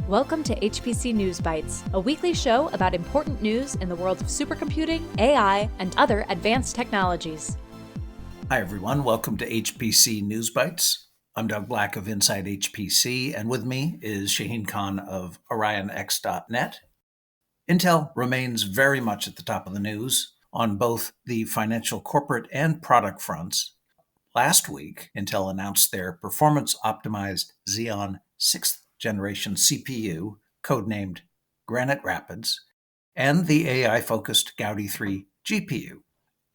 Welcome to HPC News Bytes, a weekly show about important news in the world of supercomputing, AI, and other advanced technologies. Hi, everyone. Welcome to HPC News Bytes. I'm Doug Black of Inside HPC, and with me is Shaheen Khan of OrionX.net. Intel remains very much at the top of the news on both the financial, corporate, and product fronts. Last week, Intel announced their performance-optimized Xeon 6th generation CPU, codenamed Granite Rapids, and the AI-focused Gaudi 3 GPU.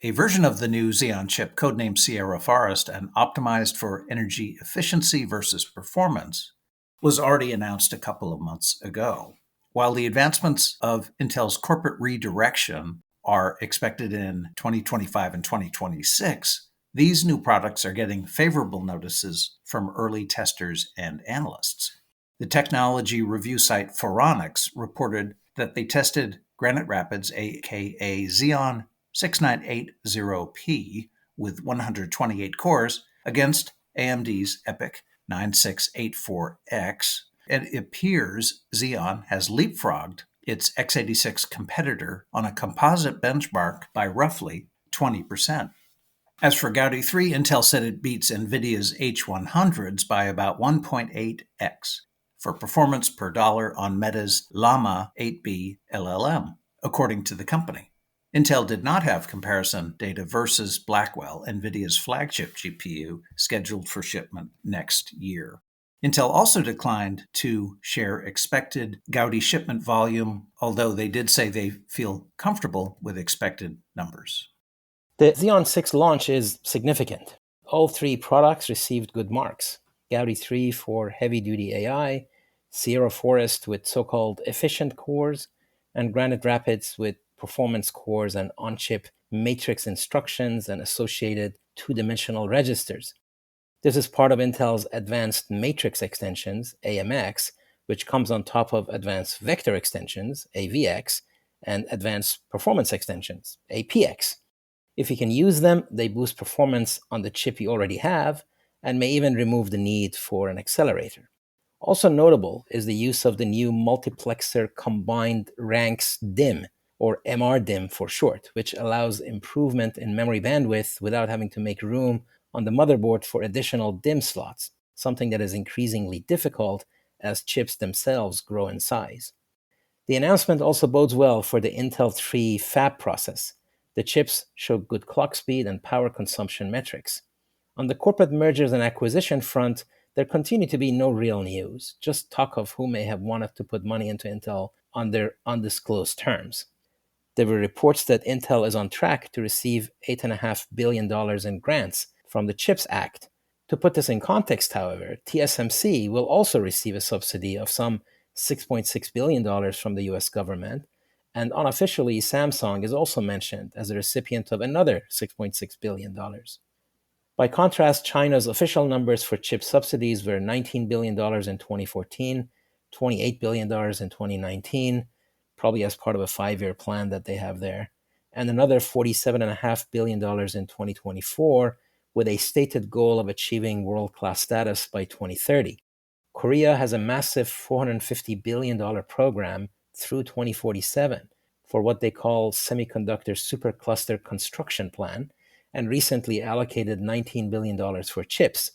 A version of the new Xeon chip, codenamed Sierra Forest and optimized for energy efficiency versus performance, was already announced a couple of months ago. While the advancements of Intel's corporate redirection are expected in 2025 and 2026, these new products are getting favorable notices from early testers and analysts. The technology review site Phoronix reported that they tested Granite Rapids, aka Xeon 6980P, with 128 cores against AMD's EPYC 9684X. It appears Xeon has leapfrogged its x86 competitor on a composite benchmark by roughly 20%. As for Gaudi 3, Intel said it beats NVIDIA's H100s by about 1.8x for performance per dollar on Meta's Llama 8B LLM, according to the company. Intel did not have comparison data versus Blackwell, NVIDIA's flagship GPU, scheduled for shipment next year. Intel also declined to share expected Gaudi shipment volume, although they did say they feel comfortable with expected numbers. The Xeon 6 launch is significant. All three products received good marks. Gaudi 3 for heavy-duty AI, Sierra Forest with so-called efficient cores, and Granite Rapids with performance cores and on-chip matrix instructions and associated two-dimensional registers. This is part of Intel's Advanced Matrix Extensions, AMX, which comes on top of Advanced Vector Extensions, AVX, and Advanced Performance Extensions, APX. If you can use them, they boost performance on the chip you already have and may even remove the need for an accelerator. Also notable is the use of the new multiplexer combined ranks DIMM, or MRDIMM for short, which allows improvement in memory bandwidth without having to make room on the motherboard for additional DIMM slots, something that is increasingly difficult as chips themselves grow in size. The announcement also bodes well for the Intel 3 fab process. The chips show good clock speed and power consumption metrics. On the corporate mergers and acquisition front, there continue to be no real news, just talk of who may have wanted to put money into Intel under undisclosed terms. There were reports that Intel is on track to receive $8.5 billion in grants from the CHIPS Act. To put this in context, however, TSMC will also receive a subsidy of some $6.6 billion from the US government, and unofficially, Samsung is also mentioned as a recipient of another $6.6 billion. By contrast, China's official numbers for chip subsidies were $19 billion in 2014, $28 billion in 2019, probably as part of a 5-year plan that they have there, and another $47.5 billion in 2024, with a stated goal of achieving world-class status by 2030. Korea has a massive $450 billion program through 2047 for what they call Semiconductor Supercluster Construction Plan, and recently allocated $19 billion for chips.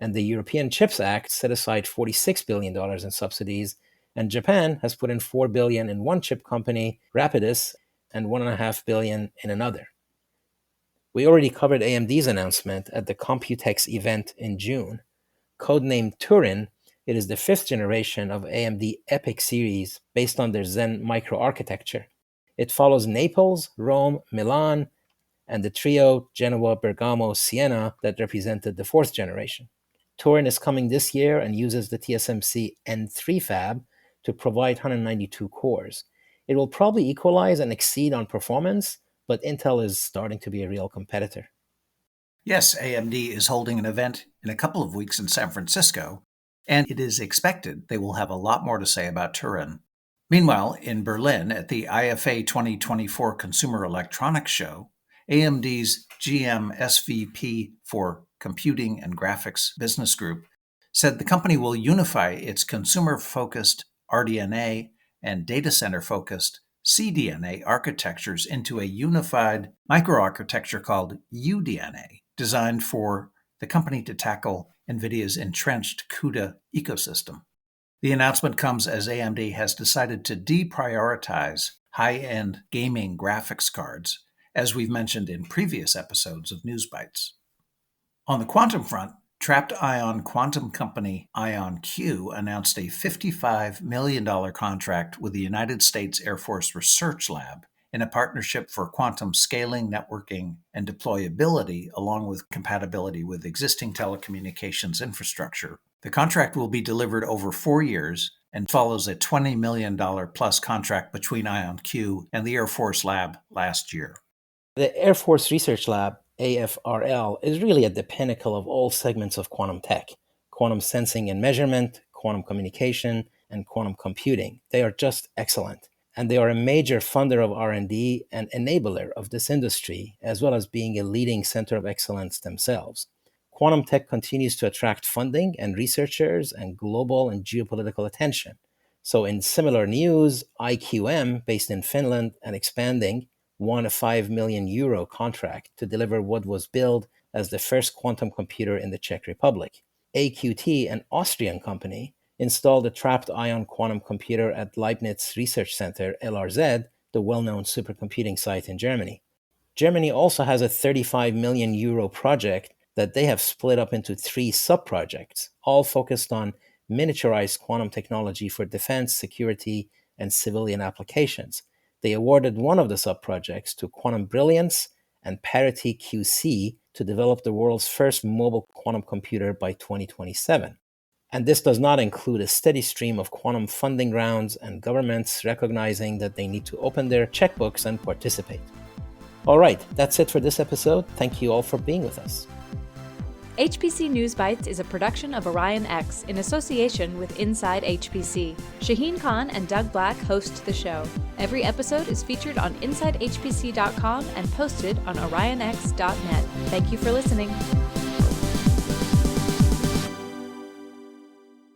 And the European Chips Act set aside $46 billion in subsidies, and Japan has put in $4 billion in one chip company, Rapidus, and $1.5 billion in another. We already covered AMD's announcement at the Computex event in June. Codenamed Turin, it is the 5th generation of AMD EPYC series based on their Zen microarchitecture. It follows Naples, Rome, Milan, and the trio Genoa, Bergamo, Siena that represented the 4th generation. Turin is coming this year and uses the TSMC N3 fab to provide 192 cores. It will probably equalize and exceed on performance, but Intel is starting to be a real competitor. Yes, AMD is holding an event in a couple of weeks in San Francisco, and it is expected they will have a lot more to say about Turin. Meanwhile, in Berlin at the IFA 2024 Consumer Electronics Show, AMD's GM SVP for Computing and Graphics Business Group said the company will unify its consumer-focused RDNA and data center-focused CDNA architectures into a unified microarchitecture called UDNA, designed for the company to tackle NVIDIA's entrenched CUDA ecosystem. The announcement comes as AMD has decided to deprioritize high-end gaming graphics cards, as we've mentioned in previous episodes of News Bytes. On the quantum front, trapped ion quantum company IonQ announced a $55 million contract with the United States Air Force Research Lab in a partnership for quantum scaling, networking, and deployability, along with compatibility with existing telecommunications infrastructure. The contract will be delivered over 4 years and follows a $20 million plus contract between IonQ and the Air Force Lab last year. The Air Force Research Lab, AFRL, is really at the pinnacle of all segments of quantum tech: quantum sensing and measurement, quantum communication, and quantum computing. They are just excellent. And they are a major funder of R&D and enabler of this industry, as well as being a leading center of excellence themselves. Quantum tech continues to attract funding and researchers and global and geopolitical attention. So in similar news, IQM, based in Finland and expanding, won a €5 million contract to deliver what was billed as the first quantum computer in the Czech Republic. AQT, an Austrian company, installed a trapped ion quantum computer at Leibniz Research Center, LRZ, the well-known supercomputing site in Germany. Germany also has a €35 million project that they have split up into 3 sub-projects, all focused on miniaturized quantum technology for defense, security, and civilian applications. They awarded one of the sub-projects to Quantum Brilliance and Parity QC to develop the world's first mobile quantum computer by 2027. And this does not include a steady stream of quantum funding rounds and governments recognizing that they need to open their checkbooks and participate. All right, that's it for this episode. Thank you all for being with us. HPC News Bytes is a production of Orion X in association with Inside HPC. Shaheen Khan and Doug Black host the show. Every episode is featured on InsideHPC.com and posted on OrionX.net. Thank you for listening.